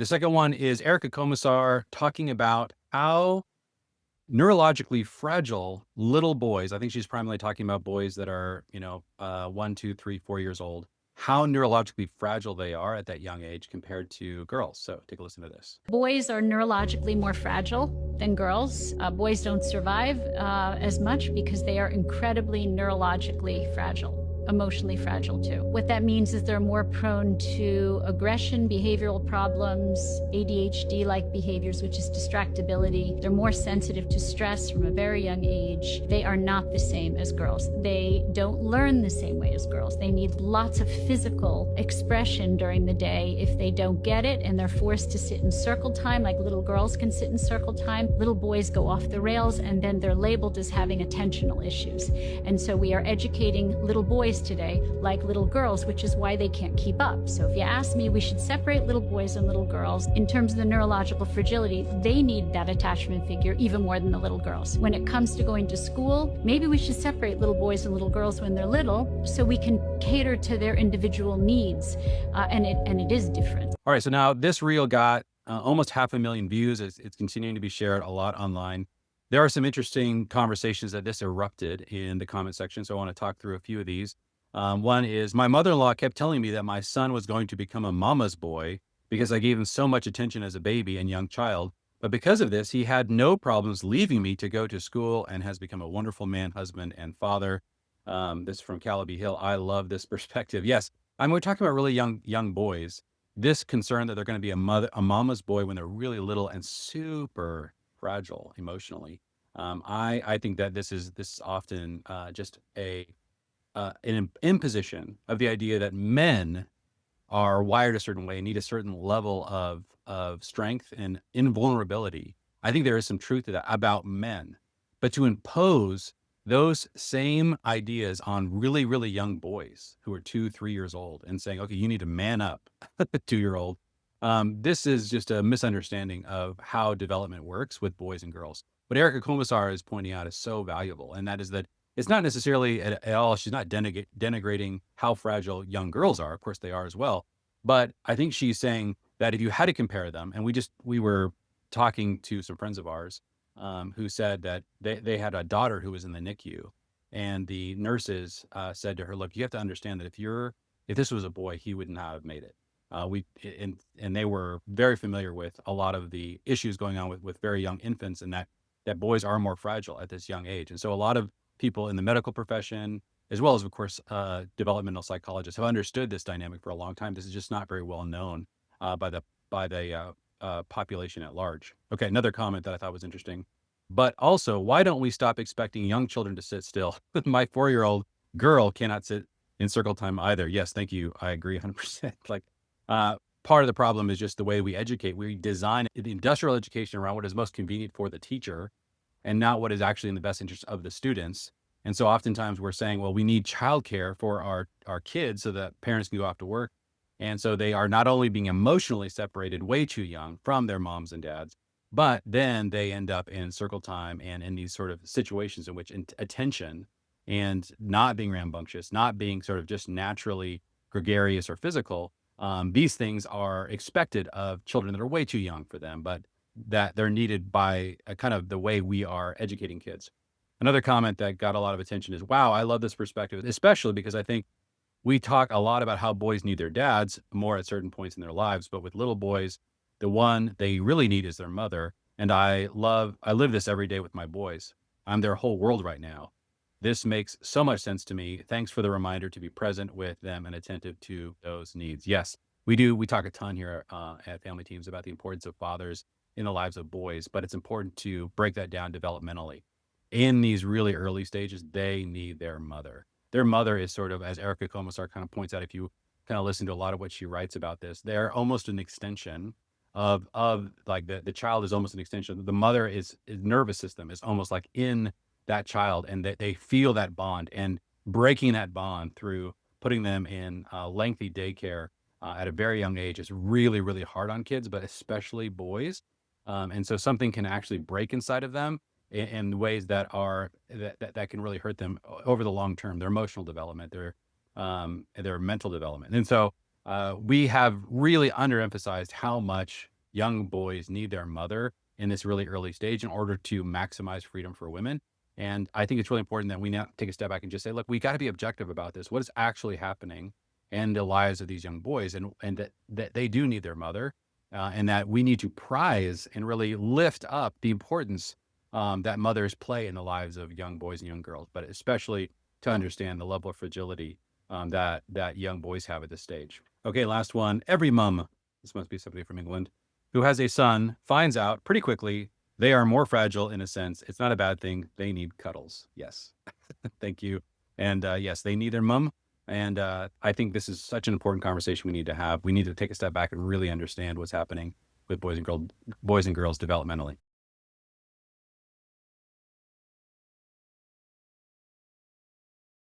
The second one is Erica Komisar talking about how neurologically fragile little boys, I think she's primarily talking about boys that are, 1, 2, 3, 4 years old, how neurologically fragile they are at that young age compared to girls. So take a listen to this. Boys are neurologically more fragile than girls. Boys don't survive as much because they are incredibly neurologically fragile. Emotionally fragile too. What that means is they're more prone to aggression, behavioral problems, ADHD-like behaviors, which is distractibility. They're more sensitive to stress from a very young age. They are not the same as girls. They don't learn the same way as girls. They need lots of physical expression during the day. If they don't get it and they're forced to sit in circle time, like little girls can sit in circle time, little boys go off the rails and then they're labeled as having attentional issues. And so we are educating little boys today like little girls, which is why they can't keep up. So if you ask me, we should separate little boys and little girls. In terms of the neurological fragility, they need that attachment figure even more than the little girls. When it comes to going to school, maybe we should separate little boys and little girls when they're little so we can cater to their individual needs, and it is different. All right, so now this reel got almost 500,000 views. It's continuing to be shared a lot online. There are some interesting conversations that this erupted in the comment section, so I want to talk through a few of these. One is, my mother-in-law kept telling me that my son was going to become a mama's boy because I gave him so much attention as a baby and young child. But because of this, he had no problems leaving me to go to school and has become a wonderful man, husband, and father. This is from Calaby Hill. I love this perspective. Yes, we're talking about really young boys. This concern that they're going to be a mama's boy when they're really little and super fragile emotionally. I think that this is often just an imposition of the idea that men are wired a certain way, need a certain level of strength and invulnerability. I think there is some truth to that about men, but to impose those same ideas on really, really young boys who are 2, 3 years old and saying, okay, you need to man up, 2-year-old. This is just a misunderstanding of how development works with boys and girls. What Erica Komisar is pointing out is so valuable, and that is that it's not necessarily at all, she's not denigrating how fragile young girls are. Of course, they are as well. But I think she's saying that if you had to compare them, and we were talking to some friends of ours who said that they had a daughter who was in the NICU, and the nurses said to her, look, you have to understand that if this was a boy, he would not have made it. And they were very familiar with a lot of the issues going on with very young infants, and that boys are more fragile at this young age. And so a lot of people in the medical profession, as well as, of course, developmental psychologists, have understood this dynamic for a long time. This is just not very well known by the population at large. Okay, another comment that I thought was interesting. But also, why don't we stop expecting young children to sit still? My 4-year-old girl cannot sit in circle time either. Yes, thank you. I agree 100%. Part of the problem is just the way we educate. We design the industrial education around what is most convenient for the teacher and not what is actually in the best interest of the students. And so oftentimes we're saying, well, we need childcare for our kids so that parents can go off to work. And so they are not only being emotionally separated way too young from their moms and dads, but then they end up in circle time and in these sort of situations in which attention and not being rambunctious, not being sort of just naturally gregarious or physical, these things are expected of children that are way too young for them, but that they're needed by kind of the way we are educating kids. Another comment that got a lot of attention is, wow, I love this perspective, especially because I think we talk a lot about how boys need their dads more at certain points in their lives, but with little boys, the one they really need is their mother. And I live this every day with my boys. I'm their whole world right now. This makes so much sense to me. Thanks for the reminder to be present with them and attentive to those needs. Yes, we do. We talk a ton here at Family Teams about the importance of fathers in the lives of boys, but it's important to break that down developmentally. In these really early stages, they need their mother. Their mother is sort of, as Erica Komisar kind of points out, if you kind of listen to a lot of what she writes about this, they're almost an extension of like the child is almost an extension. The mother is nervous system is almost like in that child, and they feel that bond, and breaking that bond through putting them in lengthy daycare at a very young age is really, really hard on kids, but especially boys. And so something can actually break inside of them in ways that can really hurt them over the long term, their emotional development, their mental development. And so we have really underemphasized how much young boys need their mother in this really early stage in order to maximize freedom for women. And I think it's really important that we now take a step back and just say, look, we got to be objective about this. What is actually happening in the lives of these young boys, and that they do need their mother, and that we need to prize and really lift up the importance that mothers play in the lives of young boys and young girls, but especially to understand the level of fragility that young boys have at this stage. Okay, last one. Every mom, this must be somebody from England, who has a son finds out pretty quickly they are more fragile in a sense. It's not a bad thing. They need cuddles. Yes. Thank you. And yes, they need their mom. And I think this is such an important conversation we need to have. We need to take a step back and really understand what's happening with boys and girls developmentally.